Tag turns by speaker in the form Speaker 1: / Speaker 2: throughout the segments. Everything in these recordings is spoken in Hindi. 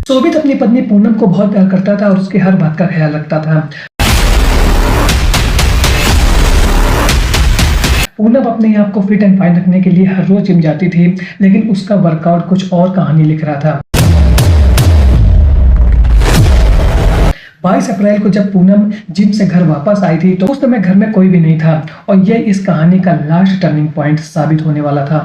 Speaker 1: शोभित अपनी पत्नी पूनम को बहुत प्यार करता था और उसकी हर बात का ख्याल रखता था। पूनम अपने आप को फिट एंड फाइन रखने के लिए हर रोज जिम जाती थी, लेकिन उसका वर्कआउट कुछ और कहानी लिख रहा था। 22 अप्रैल को जब पूनम जिम से घर वापस आई थी तो उस समय घर में कोई भी नहीं था और यह इस कहानी का लास्ट टर्निंग पॉइंट साबित होने वाला था।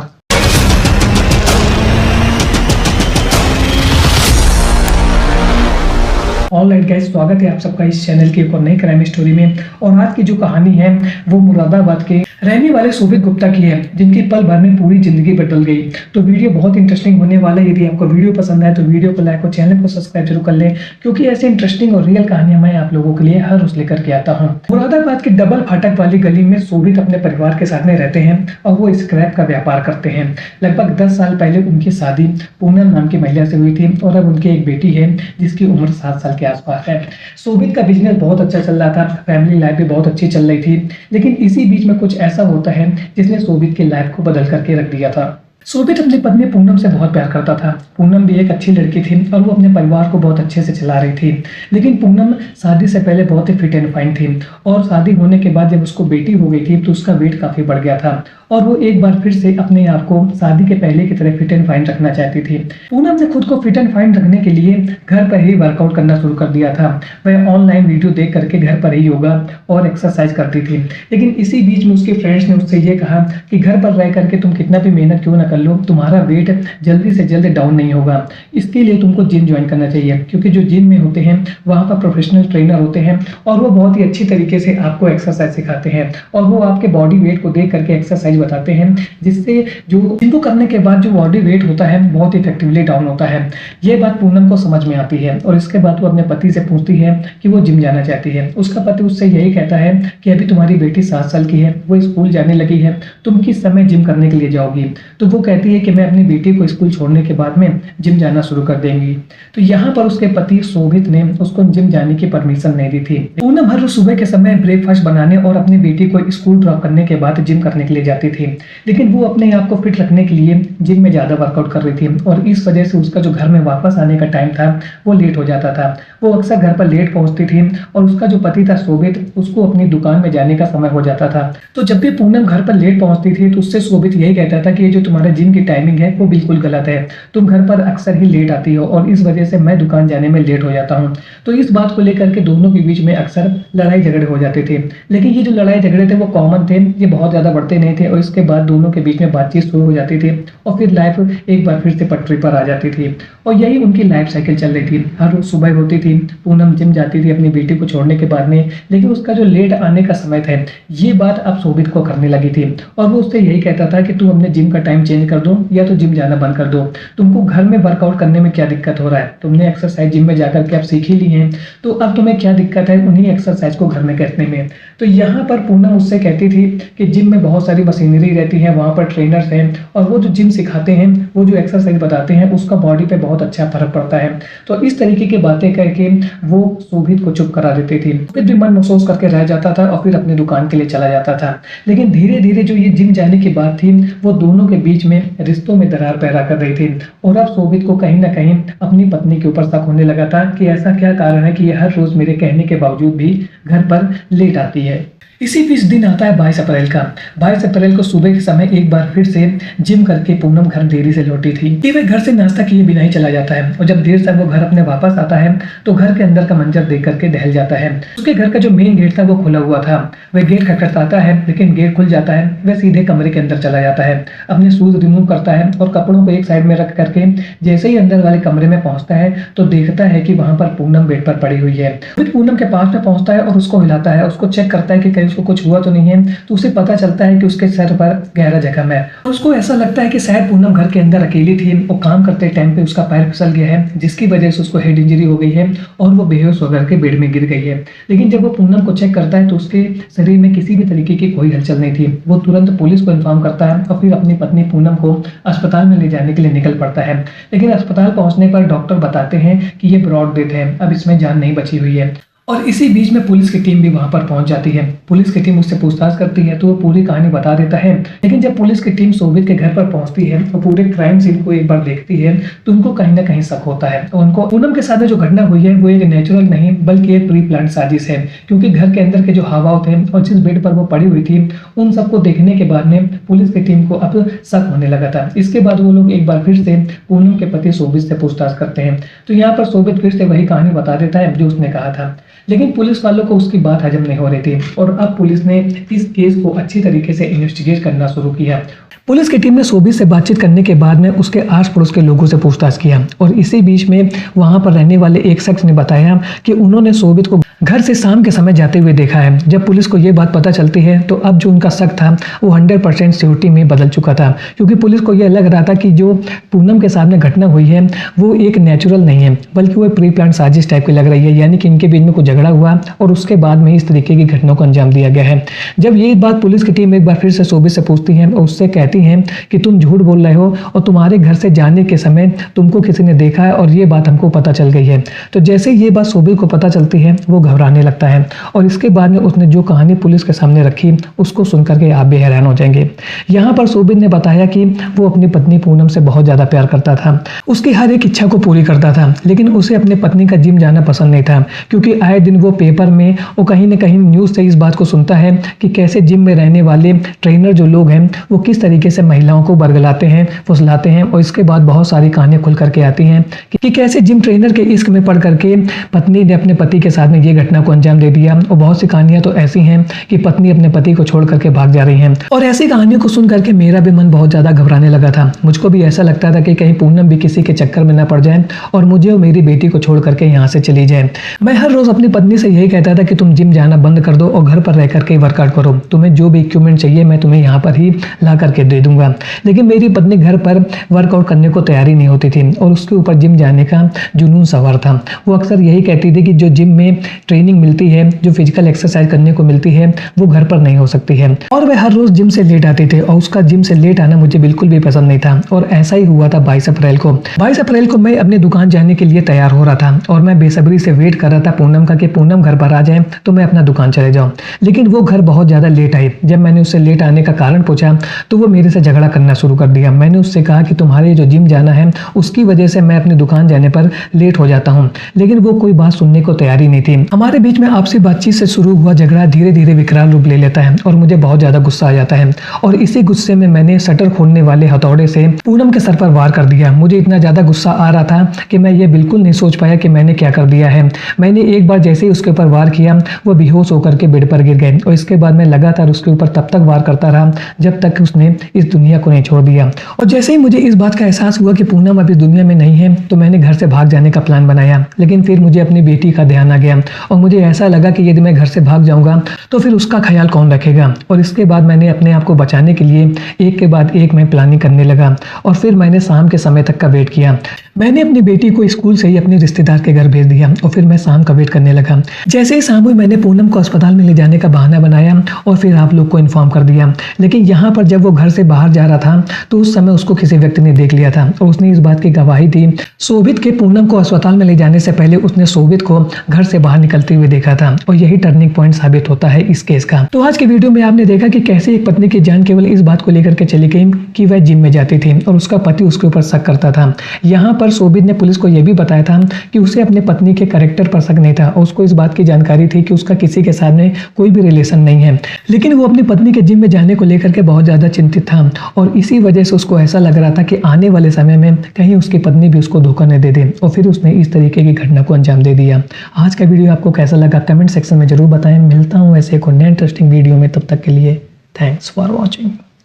Speaker 1: ऑलराइट गाइस, स्वागत है आप सबका इस चैनल की एक और नई क्राइम स्टोरी में। और आज की जो कहानी है वो मुरादाबाद के रहने वाले शोभित गुप्ता की है, जिनकी पल भर में पूरी जिंदगी बदल गई। तो वीडियो बहुत इंटरेस्टिंग होने वाला है। यदि आपको वीडियो पसंद आए तो वीडियो को लाइक और चैनल को सब्सक्राइब जरूर कर लें, क्योंकि ऐसे इंटरेस्टिंग और रियल कहानियां मैं आप लोगों के लिए हर रोज लेकर के आता हूँ। मुरादाबाद की डबल फाटक वाली गली में शोभित अपने परिवार के साथ में रहते हैं और वो स्क्रैप का व्यापार करते हैं। लगभग 10 साल पहले उनकी शादी पूनम नाम की महिला से हुई थी और अब उनकी एक बेटी है जिसकी उम्र 7 साल के आसपास है। शोभित का बिजनेस बहुत अच्छा चल रहा था, फैमिली लाइफ भी बहुत अच्छी चल रही थी, लेकिन इसी बीच में कुछ ऐसा होता है जिसने शोभित की लाइफ को बदल करके रख दिया था। शोभित अपनी पत्नी पूनम से बहुत प्यार करता था। पूनम भी एक अच्छी लड़की थी और वो अपने परिवार को बहुत अच्छे से चला रही थी, लेकिन पूनम शादी से पहले बहुत ही फिट एंड फाइन थी और शादी होने के बाद जब उसको बेटी हो गई थी तो उसका वेट काफी बढ़ गया था और वो एक बार फिर से अपने आप को शादी के पहले की तरह फिट एंड फाइन रखना चाहती थी। पूनम ने खुद को फिट एंड फाइन रखने के लिए घर पर ही वर्कआउट करना शुरू कर दिया था। वह ऑनलाइन वीडियो देख करके घर पर ही योगा और एक्सरसाइज करती थी, लेकिन इसी बीच में उसके फ्रेंड्स ने उससे ये कहा कि घर पर रह करके तुम कितना भी मेहनत क्यों ना कर लो, तुम्हारा वेट जल्दी से जल्द डाउन नहीं होगा। इसके लिए तुमको जिम ज्वाइन करना चाहिए, क्योंकि जो जिम में होते हैं वहाँ पर प्रोफेशनल ट्रेनर होते हैं और वो बहुत ही अच्छी तरीके से आपको एक्सरसाइज सिखाते हैं और वो आपके बॉडी वेट को देख करके एक्सरसाइज बताते हैं, जिससे जो इनको करने के बाद जो बॉडी वेट होता है बहुत इफेक्टिवली डाउन होता है। ये बात पूनम को समझ में आती है और इसके बाद वो अपने पति से पूछती है कि वो जिम जाना चाहती है। उसका पति उससे यही कहता है कि अभी तुम्हारी बेटी 7 साल की है, वो स्कूल जाने लगी है, तुम किस समय जिम करने के लिए जाओगी? तो वो कहती है कि मैं अपनी बेटी को स्कूल छोड़ने के बाद में जिम जाना शुरू कर देंगी। तो यहाँ पर उसके पति शोभित ने उसको जिम जाने की परमिशन नहीं दी थी। पूनम हर रोज सुबह के समय ब्रेकफास्ट बनाने और अपनी बेटी को स्कूल ड्रॉप करने के बाद जिम करने के लिए जाती थी, लेकिन वो अपने आप को फिट रखने के लिए जिम में ज्यादा वर्कआउट कर रही थी और इस वजह से उसका जो घर में वापस आने का टाइम था वो लेट हो जाता था। वो अक्सर घर पर लेट पहुंचती थी और उसका जो पति था शोभित, उसको अपनी दुकान में जाने का समय हो जाता था। तो जब भी पूनम घर पर लेट पहुंचती थी तो उससे शोभित यही कहता था कि ये जो तुम्हारा जिम की टाइमिंग है वो बिल्कुल गलत है, तुम घर पर अक्सर ही लेट आती हो और इस वजह से मैं दुकान जाने में लेट हो जाता हूँ। तो इस बात को लेकर के दोनों के बीच में अक्सर लड़ाई झगड़े हो जाते थे, लेकिन ये जो लड़ाई झगड़े थे वो कॉमन थे, ये बहुत ज्यादा बढ़ते नहीं थे और इसके बाद दोनों के बीच में बातचीत शुरू हो जाती थी और फिर लाइफ एक बार फिर से पटरी पर आ जाती थी और यही उनकी लाइफ साइकिल चल रही थी। हर रोज सुबह होती थी, पूनम जिम जाती थी अपनी बेटी को छोड़ने के बाद में, लेकिन उसका जो लेट आने का समय था ये बात अब शोभित को करने लगी थी और वो उससे यही कहता था कि तुम अपने जिम का टाइम चेंज कर दो या तो जिम जाना बंद कर दो। तुमको घर में वर्कआउट करने में क्या दिक्कत हो रहा है? तुमने एक्सरसाइज जिम में जाकर के आप सीख ही ली है, तो अब तुम्हें क्या दिक्कत है उन्हीं एक्सरसाइज को घर में करने में? तो यहाँ पर पूनम उससे कहती थी कि जिम में बहुत सारी मशीनरी रहती है, वहाँ पर ट्रेनर्स हैं और वो जो जिम सिखाते हैं, वो जो एक्सरसाइज बताते हैं उसका बॉडी पे बहुत अच्छा फर्क पड़ता है। तो इस तरीके की बातें करके वो शोभित को चुप करा देती थी। फिर भी मन महसूस करके रह जाता था और फिर अपनी दुकान के लिए चला जाता था। लेकिन धीरे धीरे जो ये जिम जाने की बात थी वो दोनों के बीच में रिश्तों में दरार पैदा कर रही थी और अब शोभित को कहीं ना कहीं अपनी पत्नी के ऊपर शक होने लगा था कि ऐसा क्या कारण है कि ये हर रोज मेरे कहने के बावजूद भी घर पर लेट आती है। इसी बीच दिन आता है 22 अप्रैल का। 22 अप्रैल को सुबह के समय एक बार फिर से जिम करके पूनम घर देरी से लौटी थी कि वह घर से नाश्ता किए बिना ही चला जाता है और जब देर से वो घर अपने वापस आता है तो घर के अंदर का मंजर देख करके दहल जाता है। उसके घर का जो मेन गेट था वो खुला हुआ था। वह गेट खटखटाता है लेकिन गेट खुल जाता है। वह सीधे कमरे के अंदर चला जाता है, अपने शूज रिमूव करता है और कपड़ों को एक साइड में रख करके जैसे ही अंदर वाले कमरे में पहुंचता है तो देखता है कि वहां पर पूनम बेड पर पड़ी हुई है। फिर पूनम के पास में पहुंचता है और उसको हिलाता है, उसको चेक करता है कि कहीं उसको कुछ हुआ तो नहीं है। तो उसे पता चलता है कि उसके सर पर गहरा जख्म है। उसको ऐसा लगता है कि शायद पूनम घर के अंदर अकेली थी और काम करते टाइम पे उसका पैर फिसल गया है, जिसकी वजह से उसको हेड इंजरी हो गई है और वो बेहोश होकर के बेड में गिर गई है। लेकिन जब वो पूनम को चेक करता है तो उसके शरीर में किसी भी तरीके की कोई हलचल नहीं थी। वो तुरंत पुलिस को इन्फॉर्म करता है और फिर अपनी पत्नी पूनम को अस्पताल में ले जाने के लिए निकल पड़ता है। लेकिन अस्पताल पहुंचने पर डॉक्टर बताते हैं कि ये ब्रॉड डेथ है, अब इसमें जान नहीं बची हुई है। और इसी बीच में पुलिस की टीम भी वहां पर पहुंच जाती है। पुलिस की टीम उससे पूछताछ करती है तो वो पूरी कहानी बता देता है। लेकिन जब पुलिस की टीम शोभित के घर पर पहुंचती है और पूरे क्राइम सीन को एक बार देखती है तो उनको कहीं ना कहीं शक होता है। और उनको पूनम के साथ जो घटना हुई है वो एक नेचुरल नहीं बल्कि एक प्री प्लान साजिश है, क्योंकि घर के अंदर के जो हाव थे और जिस बेड पर वो पड़ी हुई थी उन सबको देखने के बाद में पुलिस की टीम को अब शक होने लगा था। इसके बाद वो लोग एक बार फिर से पूनम के पति शोभित से पूछताछ करते हैं तो यहाँ पर शोभित फिर से वही कहानी बता देता है जो उसने कहा था। लेकिन पुलिस वालों को उसकी बात हजम नहीं हो रही थी और अब पुलिस ने इस केस को अच्छी तरीके से इन्वेस्टिगेट करना शुरू किया। पुलिस की टीम ने शोभित से बातचीत करने के बाद में उसके आस पड़ोस के लोगों से पूछताछ किया और इसी बीच में वहां पर रहने वाले एक शख्स ने बताया कि उन्होंने शोभित को घर से शाम के समय जाते हुए देखा है। जब पुलिस को ये बात पता चलती है तो अब जो उनका शक था वो 100% सिक्योरिटी में बदल चुका था, क्योंकि पुलिस को यह लग रहा था कि जो पूनम के सामने घटना हुई है वो एक नेचुरल नहीं है बल्कि वो प्री प्लान साजिश टाइप की लग रही है, यानी कि इनके बीच में कुछ झगड़ा हुआ और उसके बाद में इस तरीके की घटना को अंजाम दिया गया है। जब ये बात पुलिस की टीम एक बार फिर से शोभित से पूछती है और उससे कहती है कि तुम झूठ बोल रहे हो और तुम्हारे घर से जाने के समय तुमको किसी ने देखा है और ये बात हमको पता चल गई है। तो जैसे ये बात शोभित को पता चलती है वो घबराने लगता है और इसके बाद में उसने जो कहानी पुलिस के सामने रखी उसको सुनकर के आप भी हैरान हो जाएंगे। यहाँ पर शोभित ने बताया कि वो अपनी पत्नी पूनम से बहुत ज्यादा प्यार करता था, उसकी हर एक इच्छा को पूरी करता था, लेकिन उसे अपने पत्नी का जिम जाना पसंद नहीं था, क्योंकि आए दिन वो पेपर में और कहीं ना कहीं न्यूज से इस बात को सुनता है कि कैसे जिम में रहने वाले ट्रेनर जो लोग हैं वो किस तरीके से महिलाओं को बरगलाते हैं, फुसलाते हैं। और इसके बाद बहुत सारी कहानियां खुल करके आती हैं कि कैसे जिम ट्रेनर के इश्क में पड़ करके पत्नी ने अपने पति के साथ में ये घटना को अंजाम दे दिया। और बहुत सी कहानियां तो ऐसी हैं कि पत्नी अपने पति को छोड़ करके भाग जा रही हैं। और ऐसी कहानियों को सुन करके मेरा भी मन बहुत ज्यादा घबराने लगा था। मुझको भी ऐसा लगता था कि कहीं पूनम भी किसी के चक्कर में ना पड़ जाए और मुझे और मेरी बेटी को छोड़ करके यहाँ से चली जाए। मैं हर रोज अपनी पत्नी से यही कहता था कि तुम जिम जाना बंद कर दो और घर पर रह करके वर्कआउट करो, तुम्हें जो भी इक्विपमेंट चाहिए मैं तुम्हें यहाँ पर ही ला करके दे दूंगा। लेकिन मेरी पत्नी घर पर वर्कआउट करने को तैयारी नहीं होती थी और उसके ऊपर जिम जाने का जुनून सवार था। वो अक्सर यही कहती थी कि जो जिम में ट्रेनिंग मिलती है, जो फिजिकल एक्सरसाइज करने को मिलती है वो घर पर नहीं हो सकती है। और वह हर रोज जिम से लेट आती थी और उसका जिम से लेट आना मुझे बिल्कुल भी पसंद नहीं था। और ऐसा ही हुआ था 22 अप्रैल को। 22 अप्रैल को मैं अपनी दुकान जाने के लिए तैयार हो रहा था और मैं बेसब्री से वेट कर रहा था पूनम का कि पूनम घर पर आ जाए तो मैं अपना दुकान चले जाऊं। लेकिन वो घर बहुत ज्यादा लेट आई। जब मैंने उससे लेट आने का कारण पूछा तो वो मेरे से झगड़ा करना शुरू कर दिया। मैंने उससे कहा कि तुम्हारे जो जिम जाना है उसकी वजह से मैं अपनी दुकान जाने पर लेट हो जाता हूँ, लेकिन वो कोई बात सुनने को तैयार ही नहीं थी। हमारे बीच में आपसी बातचीत से शुरू हुआ झगड़ा धीरे धीरे विकराल रूप ले लेता है और मुझे बहुत ज्यादा गुस्सा आ जाता है। और इसी गुस्से में मैंने शटर खोलने वाले हथौड़े से पूनम के सर पर वार कर दिया। मुझे इतना ज्यादा गुस्सा आ रहा था कि मैं ये बिल्कुल नहीं सोच पाया कि मैंने क्या कर दिया है। मैंने एक बार जैसे ही उसके ऊपर वार किया वो बेहोश होकर के बेड पर गिर गए और इसके बाद मैं लगातार उसके ऊपर तब तक वार करता रहा जब तक उसने इस दुनिया को नहीं छोड़ दिया। और जैसे ही मुझे इस बात का एहसास हुआ कि पूनम अभी दुनिया में नहीं है तो मैंने घर से भाग जाने का प्लान बनाया। लेकिन फिर मुझे अपनी बेटी का ध्यान आ गया और मुझे ऐसा लगा कि यदि मैं घर से भाग जाऊंगा तो फिर उसका ख्याल कौन रखेगा। और इसके बाद मैंने अपने आप को बचाने के लिए एक के बाद एक मैं प्लानिंग करने लगा और फिर मैंने शाम के समय तक का वेट किया। मैंने अपनी बेटी को स्कूल से ही अपने रिश्तेदार के घर भेज दिया और फिर मैं शाम का वेट करने लगा। जैसे ही शाम हुई मैंने पूनम को अस्पताल में ले जाने का बहाना बनाया और फिर आप लोग को इन्फॉर्म कर दिया। लेकिन यहाँ पर जब वो घर से बाहर जा रहा था तो उस समय उसको किसी व्यक्ति ने देख लिया था और उसने इस बात की गवाही दी। शोभित के पूनम को अस्पताल में ले जाने से पहले उसने शोभित को घर से बाहर निकलते हुए देखा था और यही टर्निंग पॉइंट साबित होता है इस केस का। तो आज के वीडियो में आपने देखा कि कैसे एक पत्नी की जान केवल इस बात को लेकर के चली गई कि वह जिम में जाती थी और उसका पति उसके ऊपर शक करता था। यहाँ पर शोभित ने पुलिस को यह भी बताया था कि उसे अपने पत्नी के कैरेक्टर पर शक नहीं था और उसको इस बात की जानकारी थी कि उसका किसी के सामने कोई भी रिलेशन नहीं है। लेकिन वो अपनी पत्नी के जिम में जाने को लेकर के बहुत ज्यादा चिंतित था और इसी वजह से उसको ऐसा लग रहा था कि आने वाले समय में कहीं उसकी पत्नी भी उसको धोखा न दे दे और फिर उसने इस तरीके की घटना को अंजाम दे दिया। आज का वीडियो आपको कैसा लगा कमेंट सेक्शन में जरूर बताएं। मिलता हूँ ऐसे एक नए इंटरेस्टिंग वीडियो में, तब तक के लिए थैंक्स फॉर वॉचिंग।